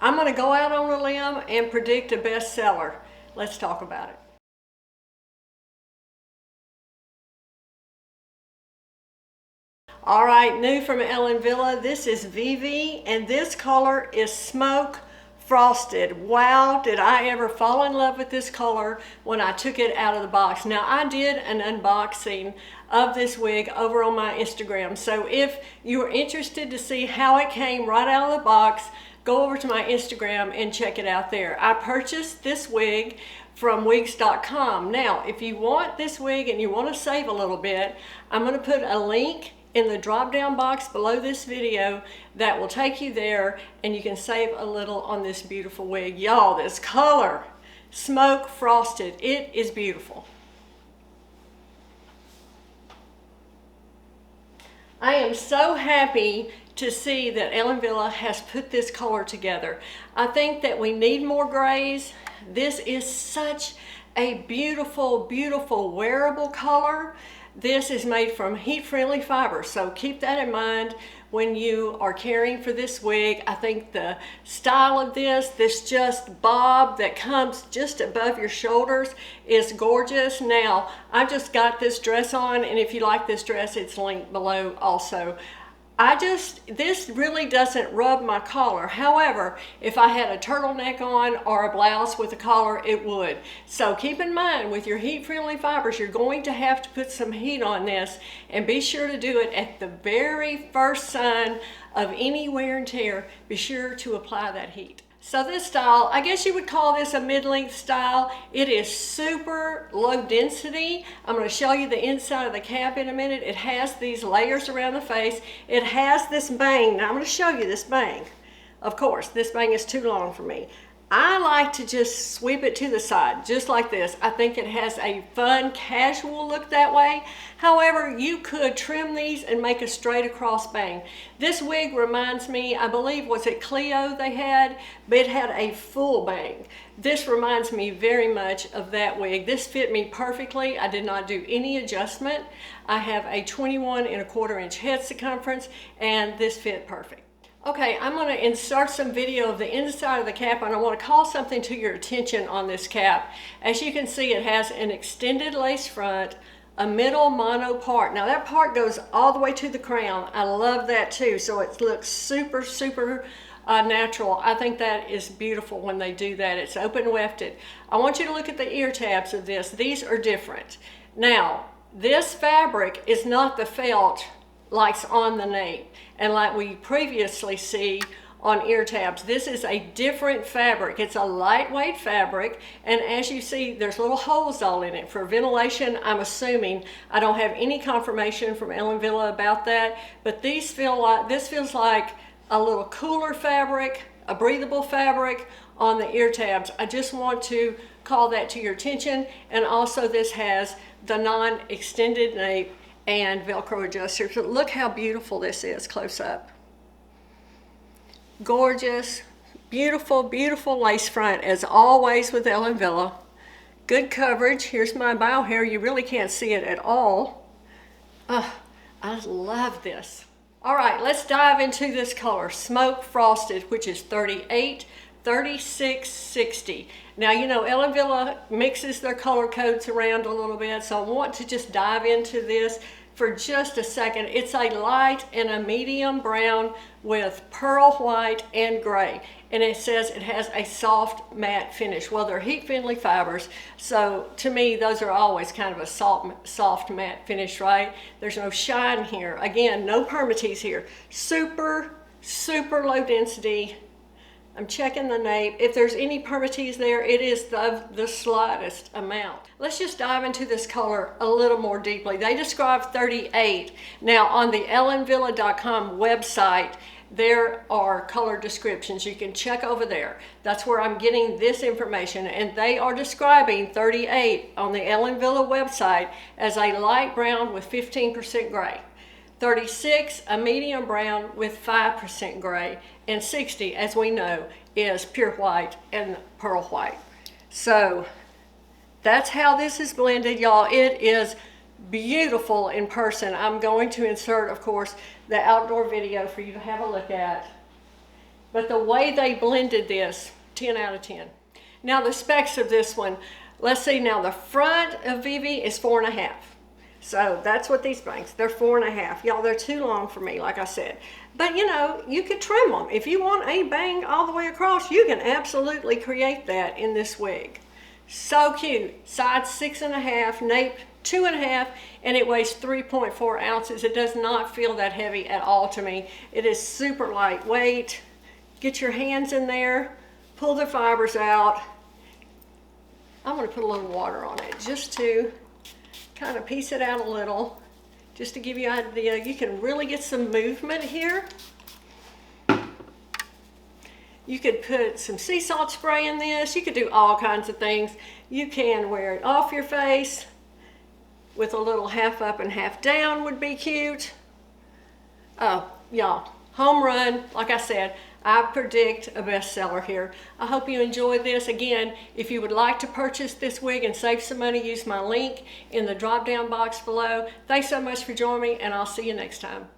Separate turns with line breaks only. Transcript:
I'm going to go out on a limb and predict a bestseller. Let's talk about it. All right, new from Ellen Wille. This is VIVI, and this color is Smoke Frosted. Wow, did I ever fall in love with this color when I took it out of the box. Now, I did an unboxing of this wig over on my Instagram. So if you are interested to see how it came right out of the box, go over to my Instagram and check it out there. I purchased this wig from wigs.com. Now, if you want this wig and you want to save a little bit, I'm going to put a link in the drop down box below this video that will take you there, and you can save a little on this beautiful wig. Y'all, this color, Smoke Frosted, it is beautiful. I am so happy to see that Ellen Wille has put this color together. I think that we need more grays. This is such a beautiful, beautiful wearable color. This is made from heat-friendly fiber, so keep that in mind when you are caring for this wig. I think the style of this just bob that comes just above your shoulders is gorgeous. Now, I've just got this dress on, and if you like this dress, it's linked below also. This really doesn't rub my collar. However, if I had a turtleneck on or a blouse with a collar, it would. So keep in mind, with your heat-friendly fibers, you're going to have to put some heat on this, and be sure to do it at the very first sign of any wear and tear. Be sure to apply that heat. So this style, I guess you would call this a mid-length style. It is super low density. I'm going to show you the inside of the cap in a minute. It has these layers around the face. It has this bang. Now I'm going to show you this bang. Of course, this bang is too long for me. I like to just sweep it to the side, just like this. I think it has a fun, casual look that way. However, you could trim these and make a straight across bang. This wig reminds me, I believe, was it Cleo they had, but it had a full bang. This reminds me very much of that wig. This fit me perfectly. I did not do any adjustment. I have a 21¼ inch head circumference, and this fit perfect. Okay, I'm going to insert some video of the inside of the cap, and I want to call something to your attention on this cap. As you can see, it has an extended lace front, a middle mono part. Now that part goes all the way to the crown. I love that too, so it looks super, super natural. I think that is beautiful when they do that. It's open wefted. I want you to look at the ear tabs of this. These are different. Now, this fabric is not the felt like's on the nape, and like we previously see on ear tabs. This is a different fabric. It's a lightweight fabric, and as you see, there's little holes all in it for ventilation. I'm assuming. I don't have any confirmation from Ellen Wille about that, but this feels like a little cooler fabric, a breathable fabric on the ear tabs. I just want to call that to your attention. And also, this has the non-extended nape and Velcro adjusters. But look how beautiful this is close up. Gorgeous, beautiful, beautiful lace front as always with Ellen Wille. Good coverage. Here's my bow hair. You really can't see it at all. I love this. All right, let's dive into this color, Smoke Frosted, which is 38, 36, 60. Now, you know, Ellen Wille mixes their color codes around a little bit, so I want to just dive into this for just a second. It's a light and a medium brown with pearl white and gray. And it says it has a soft matte finish. Well, they're heat-friendly fibers, so to me, those are always kind of a soft matte finish, right? There's no shine here. Again, no permatease here. Super, super low density. I'm checking the nape. If there's any permatease there, it is the slightest amount. Let's just dive into this color a little more deeply. They describe 38. Now, on the ellenwille.com website, there are color descriptions. You can check over there. That's where I'm getting this information, and they are describing 38 on the Ellen Wille website as a light brown with 15% gray. 36, a medium brown with 5% gray, and 60, as we know, is pure white and pearl white. So that's how this is blended, y'all. It is beautiful in person. I'm going to insert, of course, the outdoor video for you to have a look at. But the way they blended this, 10 out of 10. Now the specs of this one, let's see, now the front of VIVI is 4.5. So that's what these bangs, they're 4.5. Y'all, they're too long for me, like I said. But you know, you could trim them. If you want a bang all the way across, you can absolutely create that in this wig. So cute. Sides 6.5, nape 2.5, and it weighs 3.4 ounces. It does not feel that heavy at all to me. It is super lightweight. Get your hands in there, pull the fibers out. I'm going to put a little water on it just to kind of piece it out a little, just to give you an idea. You can really get some movement here. You could put some sea salt spray in this. You could do all kinds of things. You can wear it off your face with a little half up and half down would be cute. Oh, y'all, home run. Like I said, I predict a bestseller here. I hope you enjoyed this. Again, if you would like to purchase this wig and save some money, use my link in the drop down box below. Thanks so much for joining me, and I'll see you next time.